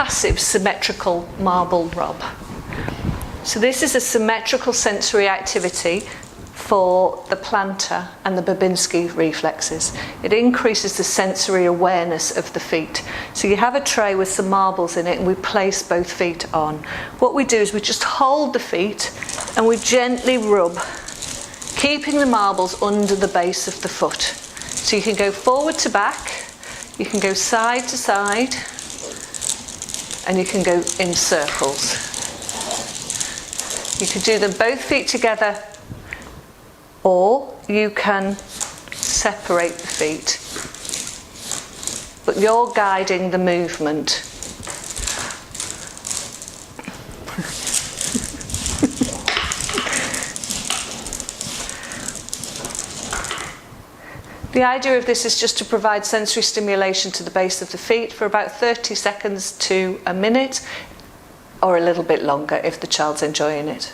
passive symmetrical marble rub. So this is a symmetrical sensory activity for the plantar and the Babinski reflexes. It increases the sensory awareness of the feet. So you have a tray with some marbles in it and we place both feet on. What we do is we just hold the feet and we gently rub, keeping the marbles under the base of the foot. So you can go forward to back, you can go side to side, and you can go in circles. You can do them both feet together, or you can separate the feet, but you're guiding the movement. The idea of this is just to provide sensory stimulation to the base of the feet for about 30 seconds to a minute, or a little bit longer if the child's enjoying it.